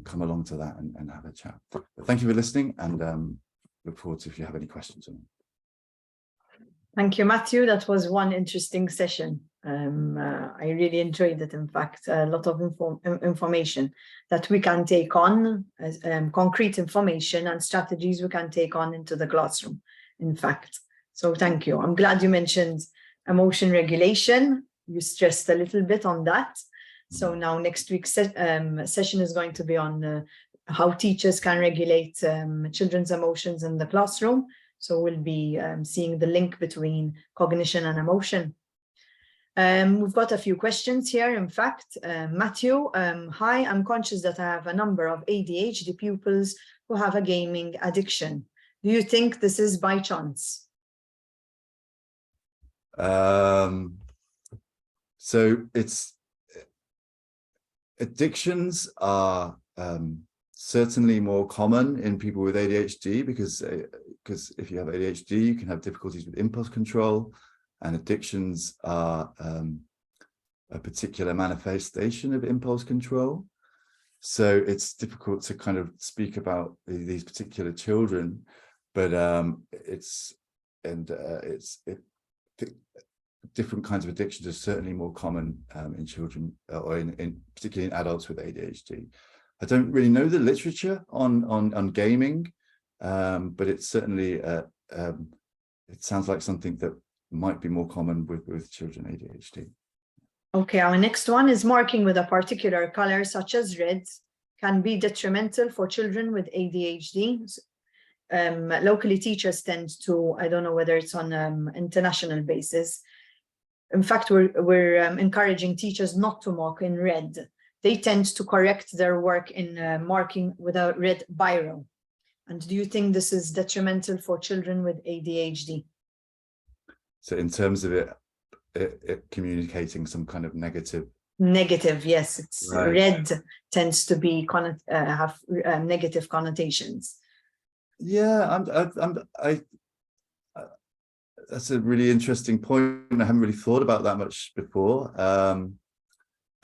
come along to that and have a chat. But thank you for listening, and look forward to if you have any questions. Thank you, Matthew. That was one interesting session. I really enjoyed it. In fact, a lot of information that we can take on, as concrete information and strategies we can take on into the classroom, in fact. So thank you. I'm glad you mentioned emotion regulation. You stressed a little bit on that. So now next week's session is going to be on how teachers can regulate children's emotions in the classroom. So we'll be seeing the link between cognition and emotion. We've got a few questions here. In fact, Matthew, hi, I'm conscious that I have a number of ADHD pupils who have a gaming addiction. Do you think this is by chance? So addictions are certainly more common in people with ADHD because if you have ADHD, you can have difficulties with impulse control, and addictions are a particular manifestation of impulse control. So it's difficult to kind of speak about these particular children, but different kinds of addictions are certainly more common in children or particularly in adults with ADHD. I don't really know the literature on gaming, but it's certainly it sounds like something that might be more common with children ADHD. Okay, our next one is marking with a particular color such as red can be detrimental for children with ADHD. Locally, teachers tend to, I don't know whether it's on international basis. In fact, we're encouraging teachers not to mark in red. They tend to correct their work in marking with a red biro. And do you think this is detrimental for children with ADHD? So in terms of it communicating some kind of negative? Negative, yes. It's right. Red tends to be have negative connotations. Yeah, that's a really interesting point. I haven't really thought about that much before.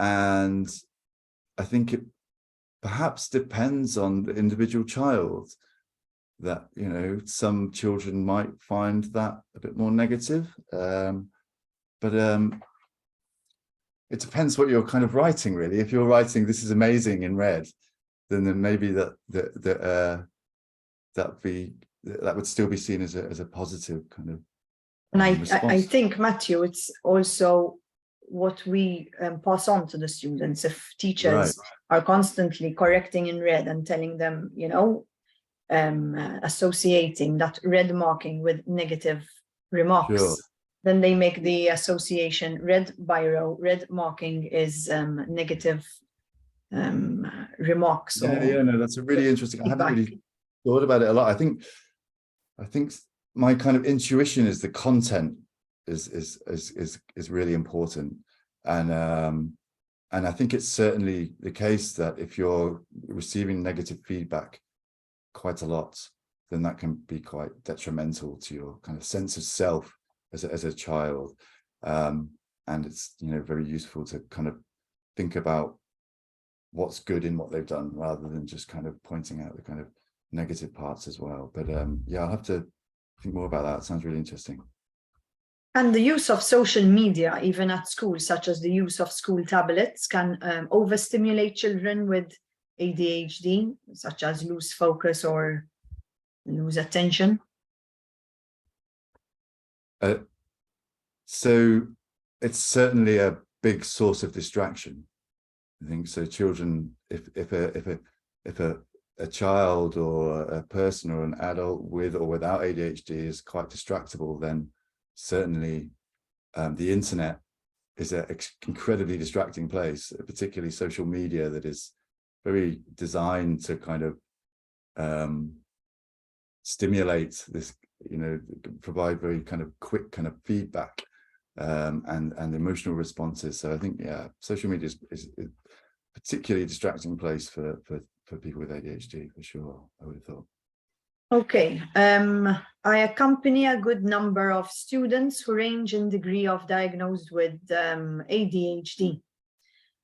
And I think it perhaps depends on the individual child, that, you know, some children might find that a bit more negative. But it depends what you're kind of writing, really. If you're writing "this is amazing" in red, then maybe that would still be seen as a positive kind of. And I think, Matthew, it's also what we pass on to the students. If teachers are constantly correcting in red and telling them, you know, associating that red marking with negative remarks, then they make the association red biro, red marking is negative remarks. Yeah, no, that's a really interesting. I haven't really thought about it a lot. I think my kind of intuition is the content is really important, and I think it's certainly the case that if you're receiving negative feedback quite a lot, then that can be quite detrimental to your kind of sense of self as a child, and it's, you know, very useful to kind of think about what's good in what they've done rather than just kind of pointing out the kind of negative parts as well. But yeah, I'll have to think more about that. It sounds really interesting. And the use of social media, even at school, such as the use of school tablets, can overstimulate children with ADHD, such as lose focus or lose attention. So it's certainly a big source of distraction, I think. So children, if a child or a person or an adult with or without ADHD is quite distractible, then certainly the internet is an incredibly distracting place, particularly social media that is very designed to kind of stimulate this, you know, provide very kind of quick kind of feedback and emotional responses. So I think, yeah, social media is a particularly distracting place for people with ADHD, for sure, I would have thought. Okay, I accompany a good number of students who range in degree of diagnosed with ADHD.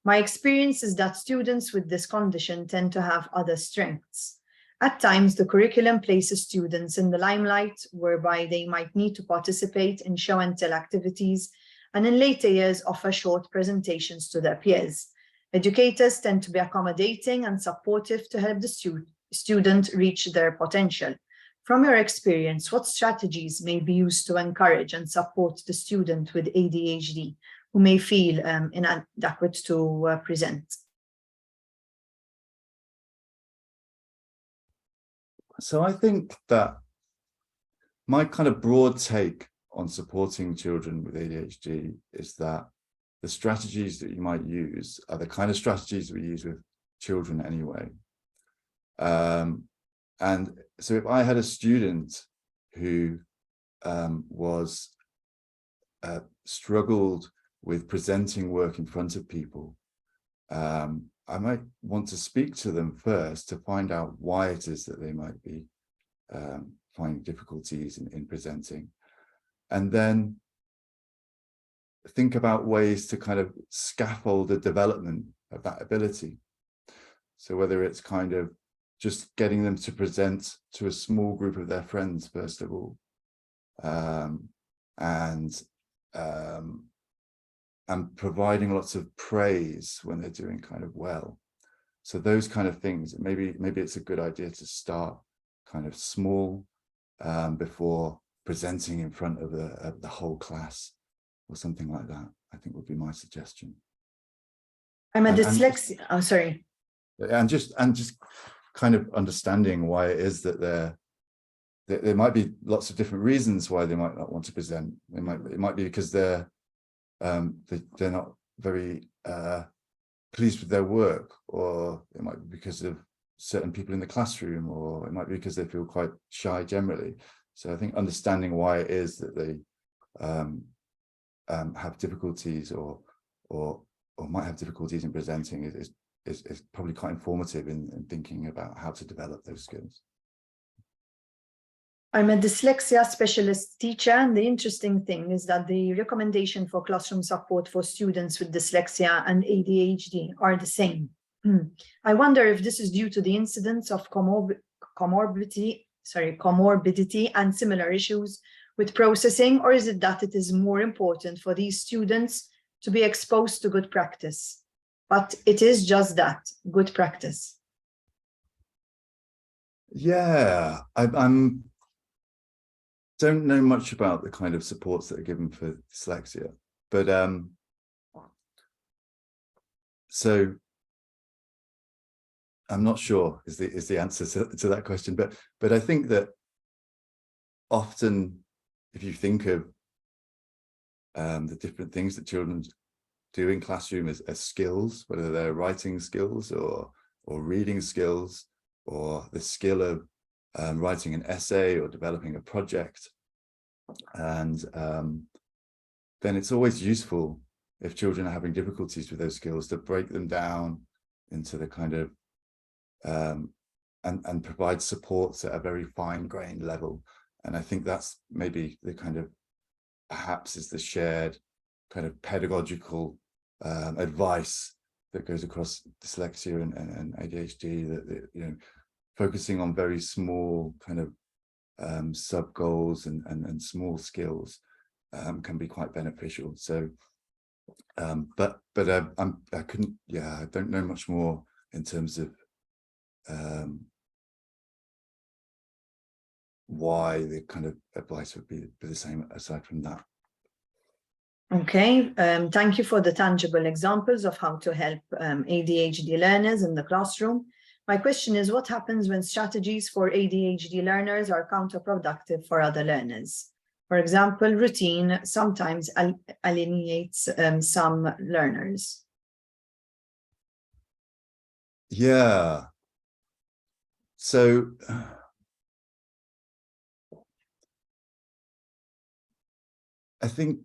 My experience is that students with this condition tend to have other strengths. At times, the curriculum places students in the limelight, whereby they might need to participate in show and tell activities, and in later years offer short presentations to their peers. Educators tend to be accommodating and supportive to help the student reach their potential. From your experience, what strategies may be used to encourage and support the student with ADHD who may feel inadequate to present. So I think that my kind of broad take on supporting children with ADHD is that the strategies that you might use are the kind of strategies we use with children anyway. And so if I had a student who struggled with presenting work in front of people, I might want to speak to them first to find out why it is that they might be finding difficulties in presenting, and then think about ways to kind of scaffold the development of that ability. So whether it's kind of just getting them to present to a small group of their friends, first of all, and providing lots of praise when they're doing kind of well. So those kind of things, maybe it's a good idea to start kind of small before presenting in front of the whole class or something like that, I think would be my suggestion. I'm a dyslexia. Oh, sorry. And just kind of understanding why it is that there might be lots of different reasons why they might not want to present. It might be because they're not very pleased with their work, or it might be because of certain people in the classroom, or it might be because they feel quite shy generally. So I think understanding why it is that they have difficulties or might have difficulties in presenting is probably quite informative in thinking about how to develop those skills. I'm a dyslexia specialist teacher, and the interesting thing is that the recommendation for classroom support for students with dyslexia and ADHD are the same. I wonder if this is due to the incidence of comorbidity and similar issues with processing, or is it that it is more important for these students to be exposed to good practice? But it is just that, good practice. Yeah, I don't know much about the kind of supports that are given for dyslexia, but so I'm not sure is the answer to that question, but I think that often if you think of the different things that children do in classroom as skills, whether they're writing skills or reading skills, or the skill of writing an essay or developing a project, and then it's always useful if children are having difficulties with those skills to break them down into the kind of and provide supports at a very fine-grained level. And I think that's maybe the kind of perhaps is the shared kind of pedagogical advice that goes across dyslexia and ADHD, that you know, focusing on very small kind of sub goals and small skills can be quite beneficial. So but I couldn't, yeah, I don't know much more in terms of why the kind of advice would be the same aside from that. Okay, thank you for the tangible examples of how to help ADHD learners in the classroom. My question is, what happens when strategies for ADHD learners are counterproductive for other learners? For example, routine sometimes alienates some learners. Yeah. So I think,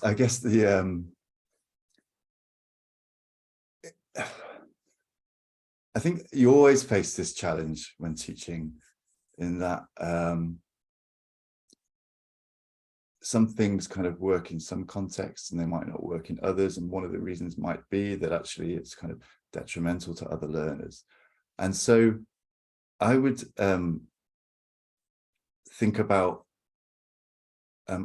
I guess the I think you always face this challenge when teaching, in that some things kind of work in some contexts and they might not work in others, and one of the reasons might be that actually it's kind of detrimental to other learners. And so I would think about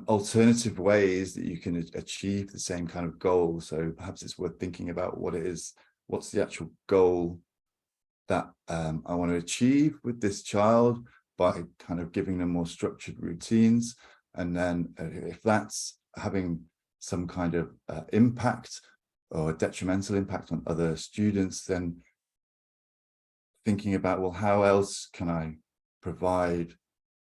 alternative ways that you can achieve the same kind of goal. So perhaps it's worth thinking about what it is, what's the actual goal that I want to achieve with this child by kind of giving them more structured routines. And then if that's having some kind of impact or detrimental impact on other students, then thinking about, well, how else can I provide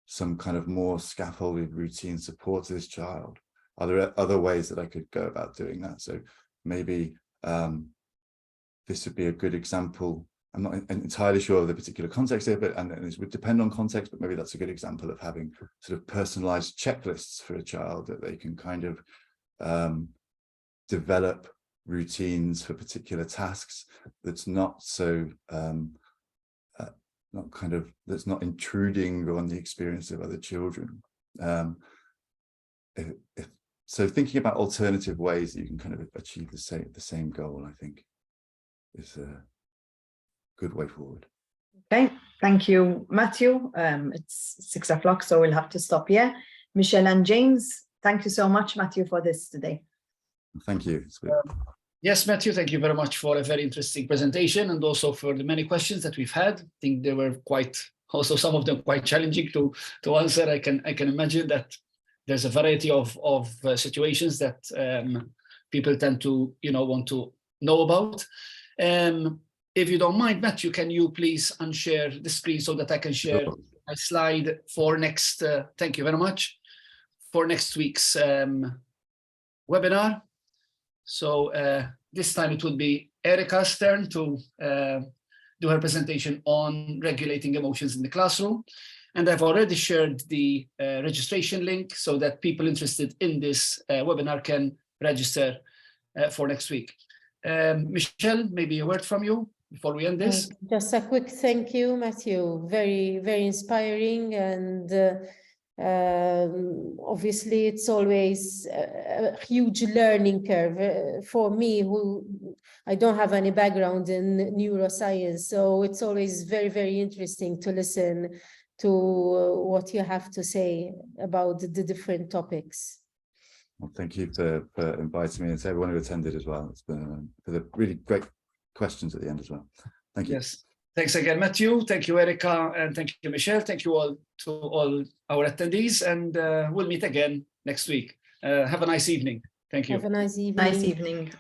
some kind of more scaffolded routine support to this child? Are there other ways that I could go about doing that? So maybe this would be a good example. I'm not entirely sure of the particular context here, but and it would depend on context, but maybe that's a good example of having sort of personalized checklists for a child that they can kind of develop routines for particular tasks that's not so that's not intruding on the experience of other children. So thinking about alternative ways that you can kind of achieve the same goal, I think, is a good way forward. Okay, thank you, Matthew. It's 6 o'clock, so we'll have to stop here. Michelle and James, thank you so much, Matthew, for this today. Thank you. Yes, Matthew, thank you very much for a very interesting presentation and also for the many questions that we've had. I think they were also some of them quite challenging to answer. I can imagine that there's a variety of situations that people tend to want to know about. If you don't mind, Matthew, can you please unshare the screen so that I can share my slide for next, thank you very much, for next week's webinar. So this time it will be Erica's turn to do her presentation on regulating emotions in the classroom. And I've already shared the registration link so that people interested in this webinar can register for next week. Michelle, maybe a word from you before we end this. Just a quick thank you, Matthew. Very, very inspiring, and obviously it's always a huge learning curve for me, who I don't have any background in neuroscience, so it's always very, very interesting to listen to what you have to say about the different topics. Well, thank you for inviting me, and to everyone who attended as well. It's been for the really great questions at the end as well. Thank you. Yes. Thanks again, Matthew. Thank you, Erica, and thank you, Michelle. Thank you all to all our attendees, and we'll meet again next week. Have a nice evening. Thank you. Have a nice evening. Nice evening.